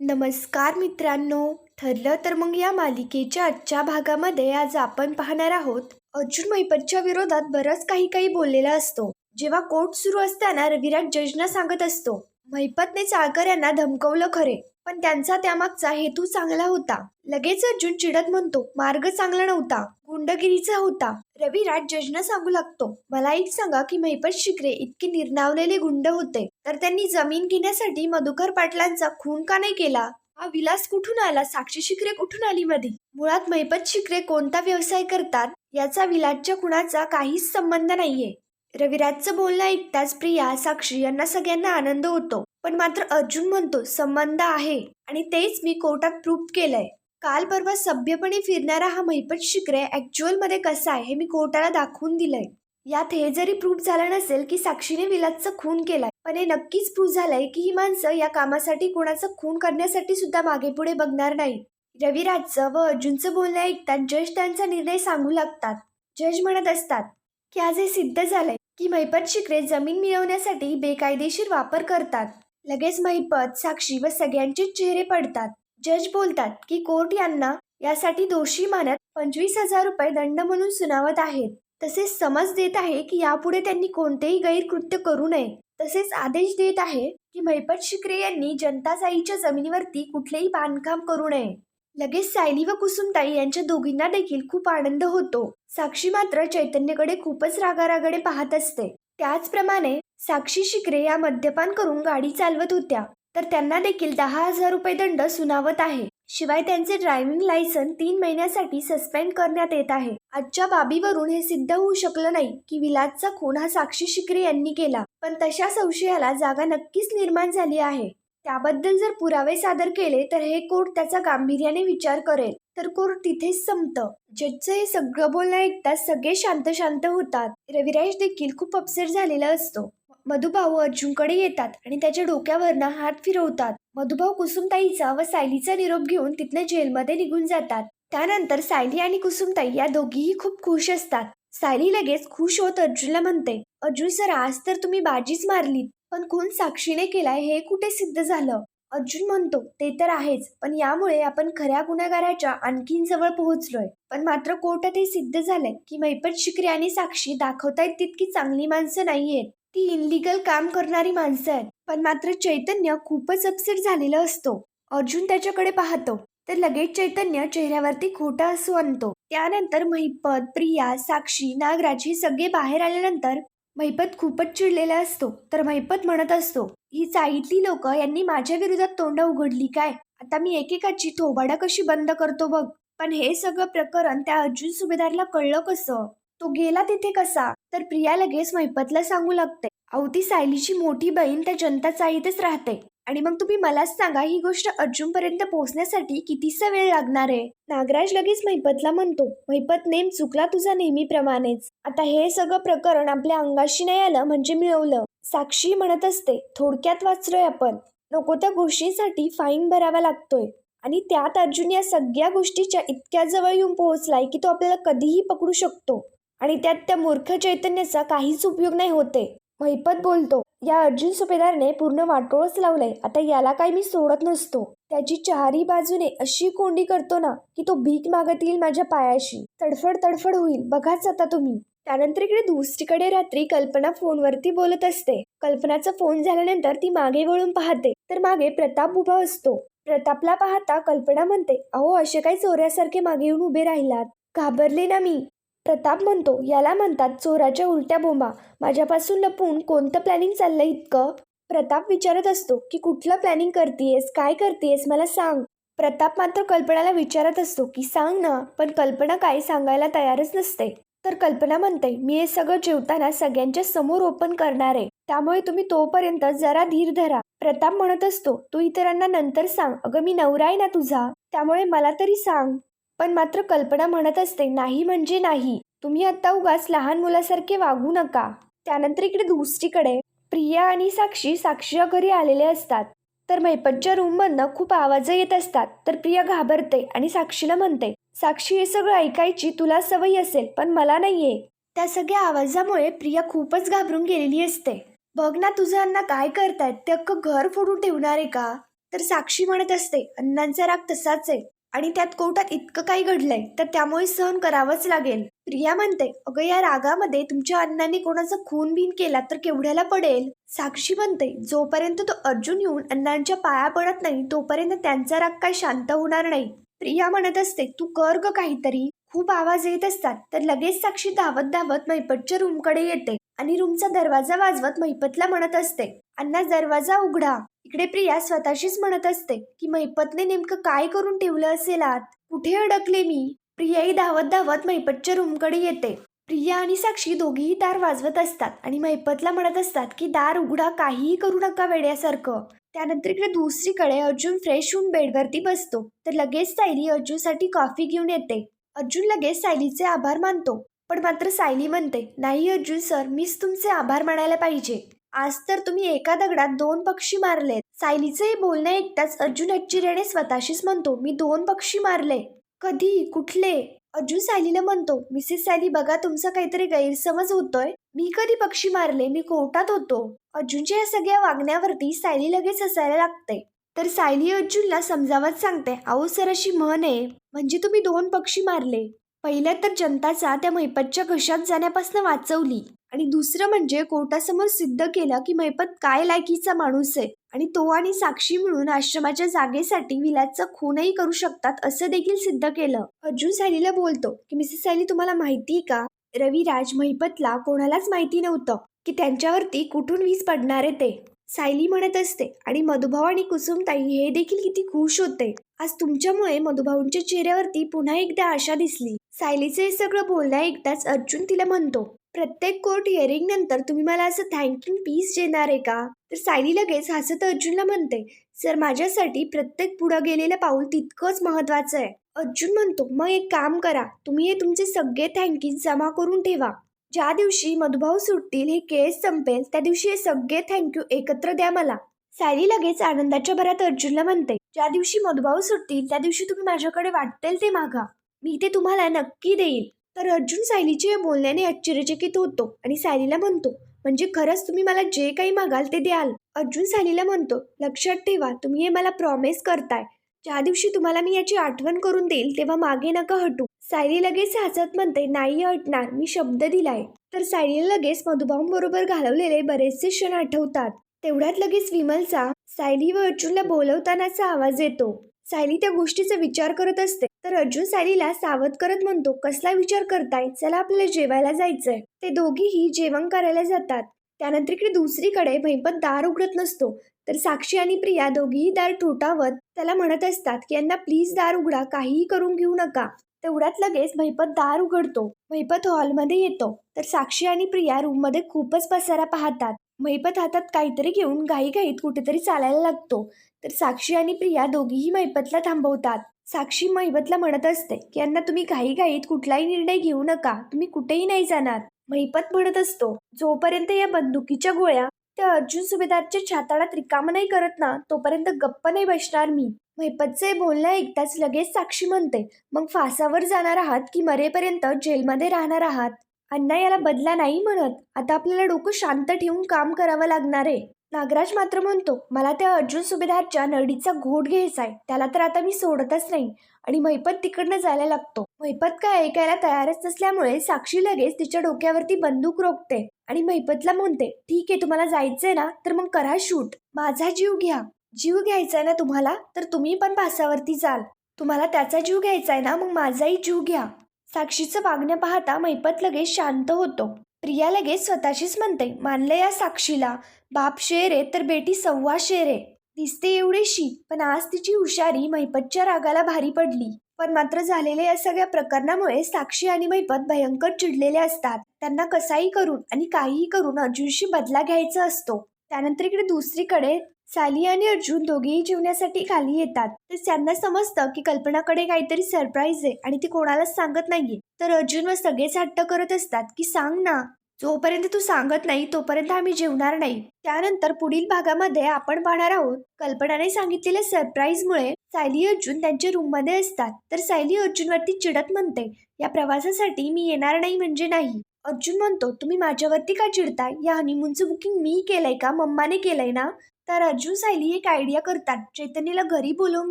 नमस्कार मित्रांनो. ठरलं तर मग या मालिकेच्या आजच्या भागामध्ये आज आपण पाहणार आहोत. अर्जुन महिपतच्या विरोधात बरंच काही काही बोललेला असतो. जेव्हा कोर्ट सुरू असताना रविराज जजना सांगत असतो, महिपतने चाळकर यांना धमकवलं खरे, पण त्यांचा त्यामागचा हेतू चांगला होता. लगेच अर्जुन चिडत म्हणतो, मार्ग चांगला नव्हता, गुंडगिरीचा होता. रविराज जजना सांगू लागतो, मला एक सांगा की महिपत शिकरे इतके निर्नावलेले गुंड होते, तर त्यांनी जमीन घेण्यासाठी मधुकर पाटलांचा खून का नाही केला? हा विलास कुठून आला? साक्षी शिकरे कुठून आली मध्ये? मुळात महिपत शिकरे कोणता व्यवसाय करतात याचा विलासच्या खुनाचा काहीच संबंध नाहीये. रविराजचं बोलणं ऐकताच प्रिया, साक्षी यांना सगळ्यांना आनंद होतो. पण मात्र अर्जुन म्हणतो, संबंध आहे आणि तेच मी कोर्टात प्रूव्ह केलंय. काल परवा सभ्यपणे फिरणारा हा महिपत शिकरे ऍक्च्युअल मध्ये कसा आहे हे मी कोर्टाला दाखवून दिलंय. यात हे जरी प्रूव्ह झालं नसेल की साक्षीने विलासचा खून केलाय, पण हे नक्कीच प्रूव्ह झालंय की ही माणसं या कामासाठी कोणाचा खून करण्यासाठी सुद्धा मागे पुढे बघणार नाही. रविराजचं व अर्जुनचं बोलणं ऐकतात जज त्यांचा निर्णय सांगू लागतात. जज म्हणत असतात की आज हे सिद्ध झालंय की महिपत शिकरे जमीन मिळवण्यासाठी बेकायदेशीर वापर करतात. लगेच महिपत, साक्षी व सगळ्यांचे चेहरे पडतात. जज बोलतात की कोर्ट यांना यासाठी दोषी मानत 25,000 रुपये दंड म्हणून सुनावत आहेत. तसेच समज देत आहे की यापुढे त्यांनी कोणतेही गैरकृत्य करू नये. तसेच आदेश देत आहे की महिपत शिकरे यांनी जनताजाईच्या जमिनीवरती कुठलेही बांधकाम करू नये. लगेच सायली व कुसुमताई यांच्या दोघींना देखील खूप आनंद होतो. साक्षी मात्र चैतन्यकडे खूपच रागारागाने पाहत असते. त्याचप्रमाणे साक्षी शिकरे या मद्यपान करून गाडी चालवत होत्या, तर त्यांना देखील 10,000 रुपये दंड सुनावत आहे. शिवाय त्यांचे ड्रायव्हिंग लायसन 3 महिन्यासाठी सस्पेंड करण्यात येत आहे. आजच्या बाबीवरून हे सिद्ध होऊ शकलं नाही की विलासचा खून हा साक्षी शिकरे यांनी केला, पण तशा संशयाला जागा नक्कीच निर्माण झाली आहे. त्याबद्दल जर पुरावे सादर केले तर हे कोर्ट त्याचा गांभीर्याने विचार करेल. तर कोर्ट तिथेच संपतं. जजचं हे सगळं बोलणं ऐकताच सगळे शांत शांत होतात. रविराज देखील खूप अपसेट झालेला असतो. मधुभाऊ अर्जुनकडे येतात आणि त्याच्या डोक्यावरनं हात फिरवतात. मधुभाऊ कुसुमताईचा व सायलीचा निरोप घेऊन तिथनं जेलमध्ये निघून जातात. त्यानंतर सायली आणि कुसुमताई या दोघीही खूप खुश असतात. सायली लगेच खुश होत अर्जुनला म्हणते, अर्जुन सर, आज तर तुम्ही बाजीच मारलीत, पण खून साक्षीने केलाय हे कुठे सिद्ध झालं? अर्जुन म्हणतो, ते तर आहेच, पण यामुळे आपण खऱ्या गुन्हेगाराच्या आणखीन जवळ पोहोचलोय. पण मात्र कोर्टात हे सिद्ध झालंय की महिपत शिकरे आणि साक्षी दाखवतायत तितकी चांगली माणसं नाहीयेत. ती इनलिगल काम करणारी माणसं आहेत. पण मात्र चैतन्य खूपच अपसेट झालेलं असतो. अर्जुन त्याच्याकडे पाहतो तर लगेच चैतन्य चेहऱ्यावरती खोटा हसू आणतो. त्यानंतर महिपत, प्रिया, साक्षी, नागराज हे सगळे बाहेर आल्यानंतर महिपत खूपच चिडलेला असतो. तर महिपत म्हणत असतो, ही चाळीतली लोक यांनी माझ्या विरोधात तोंड उघडली काय? आता मी एकेकाची थोबाडा कशी बंद करतो बघ. पण हे सगळं प्रकरण त्या अर्जुन सुभेदारला कळलं कसं? तो गेला तिथे कसा? तर प्रिया लगेच महिपतला सांगू लागते, अहो ती सायलीची मोठी बहीण त्या जनता चाळीतच राहते. आणि मग तुम्ही मलाच सांगा, ही गोष्ट अर्जुन पर्यंत पोहोचण्यासाठी कितीसा वेळ लागणार आहे? नागराज लगेच महिपतला म्हणतो, महिपत नेम चुकला तुझा नेहमीप्रमाणेच. आता हे सगळं प्रकरण आपल्या अंगाशी नाही आलं म्हणजे मिळवलं. साक्षी म्हणत असते, थोडक्यात वाचलोय आपण. नको त्या गोष्टींसाठी फाईन भरावा लागतोय. आणि त्यात अर्जुन या सगळ्या गोष्टीच्या इतक्या जवळ येऊन पोहोचलाय की तो आपल्याला कधीही पकडू शकतो. आणि त्यात त्या मूर्ख चैतन्याचा काहीच उपयोग नाही होते. महिपत बोलतो, या अर्जुन सुभेदारने पूर्ण वाटोळच लावलंय. आता याला काही मी सोडत नसतो. त्याची चारही बाजूने अशी कोंडी करतो ना की तो भीक मागत येईल माझ्या पायाशी. तडफड तडफड होईल, बघाच आता तुम्ही. त्यानंतर इकडे दुसरीकडे रात्री कल्पना फोनवरती बोलत असते. कल्पनाचा फोन झाल्यानंतर ती मागे वळून पाहते तर मागे प्रताप उभा असतो. प्रतापला पाहता कल्पना म्हणते, अहो असे काही चोऱ्यासारखे मागे येऊन उभे राहिलात? घाबरले ना मी. प्रताप म्हणतो, याला म्हणतात चोराच्या उलट्या बोंबा. माझ्यापासून लपून कोणतं प्लॅनिंग चाललंय इतकं? प्रताप विचारत असतो की कुठलं प्लॅनिंग करतेयस, काय करतेयस मला सांग. प्रताप मात्र कल्पनाला विचारत असतो की सांग ना, पण कल्पना काही सांगायला तयारच नसते. तर कल्पना म्हणते, मी हे सगळं जेवताना सगळ्यांच्या समोर ओपन करणार आहे, त्यामुळे तुम्ही तोपर्यंत जरा धीर धरा. प्रताप म्हणत असतो, तू इतरांना नंतर सांग. अगं मी नवरा आहे ना तुझा, त्यामुळे मला तरी सांग. पण मात्र कल्पना म्हणत असते, नाही म्हणजे नाही. तुम्ही आता उगाच लहान मुलासारखे वागू नका. त्यानंतर इकडे दुसरीकडे प्रिया आणि साक्षी साक्षीच्या घरी आलेले असतात. तर महिपतच्या रूममधनं खूप आवाज येत असतात. तर प्रिया घाबरते आणि साक्षीला म्हणते, साक्षी हे सगळं ऐकायची तुला सवय असेल पण मला नाहीये. त्या सगळ्या आवाजामुळे प्रिया खूपच घाबरून गेलेली असते. बघ ना तुझं अण्णा काय करतायत, ते अख्खं घर फोडून ठेवणार आहे का? तर साक्षी म्हणत असते अण्णांचा राग तसाच आहे आणि त्यात कोर्टात इतकं काही घडलंय तर त्यामुळे सहन करावंच लागेल. प्रिया म्हणते अगं या रागामध्ये तुमच्या अण्णांनी कोणाचा खून बिन केला तर केवढ्याला पडेल. साक्षी म्हणते जोपर्यंत तो अर्जुन येऊन अण्णांच्या पाया पडत नाही तोपर्यंत त्यांचा राग काय शांत होणार नाही. प्रिया म्हणत असते तू कर ग काहीतरी. खूप आवाज येत असतात तर लगेच साक्षी धावत धावत महिपतच्या रूमकडे येते आणि रूमचा दरवाजा वाजवत महिपतला म्हणत असते अण्णा दरवाजा उघडा. इकडे प्रिया स्वतःशीच म्हणत असते की महिपतने नेमकं काय करून ठेवलं असेल आत. कुठे अडकले मी. प्रियाही धावत धावत महिपतच्या रूमकडे येते. प्रिया आणि साक्षी दोघीही दार वाजवत असतात आणि महिपतला म्हणत असतात की दार उघडा काहीही करू नका वेड्यासारखं. त्यानंतर इकडे दुसरीकडे अर्जुन फ्रेश होऊन बेडवरती बसतो तर लगेच सायली अर्जुनसाठी कॉफी घेऊन येते. अर्जुन लगेच सायलीचे आभार मानतो पण मात्र सायली म्हणते नाही अर्जुन सर मीच तुमचे आभार मानायला पाहिजे. आज तर तुम्ही एका दगडात 2 पक्षी मारलेत. सायलीचे हे बोलणे ऐकताच अर्जुन आश्चर्याने स्वतःशीच म्हणतो मी 2 पक्षी मारले. कधी कुठले. अर्जुन सायलीला म्हणतो मिसेस सायली बघा तुमचा काहीतरी गैरसमज होतोय. मी कधी पक्षी मारले. मी कोर्टात होतो. अर्जुनच्या या सगळ्या वागण्यावरती सायली लगेच हसायला लागते. तर सायली अर्जुनला समजावत सांगते अहो सर अशी म्हण आहे म्हणजे तुम्ही 2 पक्षी मारले. पहिलं तर जनताचा त्या महिपतच्या घशात जाण्यापासून वाचवली आणि दुसरं म्हणजे कोर्टासमोर सिद्ध केलं की महिपत काय लायकीचा माणूस आहे आणि तो आणि साक्षी मिळून आश्रमाच्या जागेसाठी विलासचा खूनही करू शकतात असं देखील सिद्ध केलं. अर्जुन सायलीला बोलतो की मिसेस सायली तुम्हाला माहिती का रविराज महिपतला कोणालाच माहिती नव्हतं की त्यांच्यावरती कुठून वीज पडणार आहे ते. सायली म्हणत असते आणि मधुभाऊ आणि कुसुमताई हे देखील किती खुश होते. आज तुमच्यामुळे मधुभाऊंच्या चेहऱ्यावरती पुन्हा एकदा आशा दिसली. सायलीचे हे सगळं बोलणं ऐकताच अर्जुन तिला म्हणतो प्रत्येक कोर्ट हिअरिंग नंतर तुम्ही मला असं थँक यू पीस देणार आहे का. तर सायली लगेच हसत अर्जुनला म्हणते सर माझ्यासाठी प्रत्येक पुढं गेलेलं पाऊल तितकंच महत्वाचं आहे. अर्जुन म्हणतो मग एक काम करा तुम्ही हे तुमचे सगळे थँक्यूज जमा करून ठेवा. ज्या दिवशी मधुभाऊ सुटतील हे केस संपेल त्या दिवशी हे सगळे थँक्यू एकत्र द्या मला. सायली लगेच आनंदाच्या भरात अर्जुनला म्हणते ज्या दिवशी मधुभाऊ सुटतील त्या दिवशी तुम्ही माझ्याकडे वाटेल ते मागा. मी ते तुम्हाला नक्की देईल. तर अर्जुन सायलीच्या बोलण्याने आश्चर्यचकित होतो आणि सायलीला म्हणतो म्हणजे खरंच तुम्ही मला जे काही मागाल ते द्याल. अर्जुन सायलीला म्हणतो लक्षात ठेवा तुम्ही हे मला प्रॉमिस करताय. ज्या दिवशी तुम्हाला मी याची आठवण करून देईल तेव्हा मागे नका हटू. सायली लगेच हसत म्हणते नाही हटणार मी शब्द दिलाय. तर सायलीला लगेच मधुभाऊंबरोबर घालवलेले बरेचसे क्षण आठवतात. तेवढ्यात लगेच विमलचा सायली व अर्जुनला बोलवतानाचा आवाज येतो. सायली त्या गोष्टीचा विचार करत असते तर अर्जुन सायलीला सावध करत म्हणतो कसला विचार करताय चला आपल्याला जेवायला जायचंय. ते दोघीही जेवण करायला जातात. त्यानंतर इकडे दुसरीकडे महिपत दार उघडत नसतो तर साक्षी आणि प्रिया दोघीही दार ठोठावत त्याला म्हणत असतात की यांना प्लीज दार उघडा काहीही करून घेऊ नका. तेवढ्यात लगेच महिपत दार उघडतो. महिपत हॉलमध्ये येतो तर साक्षी आणि प्रिया रूममध्ये खूपच पसारा पाहतात. महिपत हातात काहीतरी घेऊन घाईघाईत कुठेतरी चालायला लागतो तर साक्षी आणि प्रिया दोघीही महिपतला थांबवतात. साक्षी महिपतला म्हणत असते की यांना तुम्ही घाईघाईत कुठलाही निर्णय घेऊ नका तुम्ही कुठेही नाही जाणार. महिपत म्हणत असतो जोपर्यंत या बंदुकीच्या गोळ्या त्या अर्जुन सुभेदारच्या छाताडात रिकाम नाही करत ना तोपर्यंत गप्प नाही बसणार मी. महिपतचे बोलणं ऐकताच लगेच साक्षी म्हणते मग फासावर जाणार आहात की मरेपर्यंत जेलमध्ये राहणार आहात. अण्णा याला बदला नाही म्हणत. आता आपल्याला डोकं शांत ठेवून काम करावं लागणार आहे. नागराज मात्र म्हणतो मला त्या अर्जुन सुभेदारच्या नरडीचा घोट घ्यायचाय त्याला तर आता मी सोडतच नाही आणि महिपत तिकडनं जायला लागतो. महिपत काय ऐकायला तयारच नसल्यामुळे साक्षी लगेच तिच्या डोक्यावरती बंदूक रोखते आणि महिपतला म्हणते ठीक आहे तुम्हाला जायचंय ना तर मग करा शूट. माझा जीव घ्या. जीव घ्यायचाय ना तुम्हाला तर तुम्ही पण फासावरती जाल. तुम्हाला त्याचा जीव घ्यायचाय ना मग माझाही जीव घ्या. साक्षीचं वागणं पाहता महिपत लगेच शांत होतो. प्रिया लगेच स्वतःशीच म्हणते मानलं या साक्षीला बाप शेर आहे तर बेटी 1.25 शेर आहे. दिसते एवढीशी पण आज तिची हुशारी महिपतच्या रागाला भारी पडली. पण मात्र झालेल्या या सगळ्या प्रकरणामुळे साक्षी आणि महिपत भयंकर चिडलेले असतात. त्यांना कसाही करून आणि काहीही करून अर्जुनशी बदला घ्यायचा असतो. त्यानंतर इकडे दुसरीकडे सायली आणि अर्जुन दोघेही जेवण्यासाठी खाली येतात. तर त्यांना समजतं की कल्पनाकडे काहीतरी सरप्राईज आहे आणि ती कोणालाच सांगत नाहीये. तर अर्जुन व सगळेच हट्ट करत असतात की सांग ना. जोपर्यंत तू सांगत नाही तोपर्यंत आम्ही जेवणार नाही. त्यानंतर पुढील भागामध्ये आपण पाहणार आहोत कल्पनाने सांगितलेल्या सरप्राईजमुळे सायली अर्जुन त्यांच्या रूम मध्ये असतात. तर सायली अर्जुनवरती चिडत म्हणते या प्रवासासाठी मी येणार नाही म्हणजे नाही. अर्जुन म्हणतो तुम्ही माझ्यावरती का चिडताय. या हनीमूनचं बुकिंग मी केलंय का मम्माने केलंय ना. तर अर्जुन सायली एक आयडिया करतात. चैतन्यला घरी बोलवून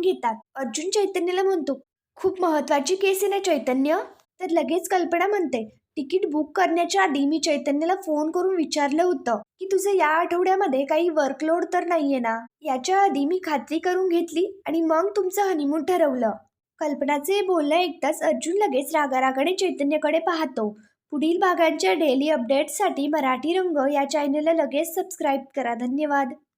घेतात. अर्जुन चैतन्यला म्हणतो, खूप महत्वाची केस आहे ना चैतन्य? तर लगेच कल्पना म्हणते, तिकीट बुक करण्याच्या आधी मी चैतन्यला फोन करून विचारलं होतं की तुझं या आठवड्यामध्ये काही वर्कलोड तर नाहीये ना. याच्या आधी मी खात्री करून घेतली आणि मग तुमचं हनीमून ठरवलं. कल्पनाचे बोलणं ऐकताच अर्जुन लगेच रागारागाने चैतन्यकडे पाहतो. पुढील भागांच्या डेली अपडेट्ससाठी मराठी रंग या चॅनलला लगेच सबस्क्राईब करा. धन्यवाद.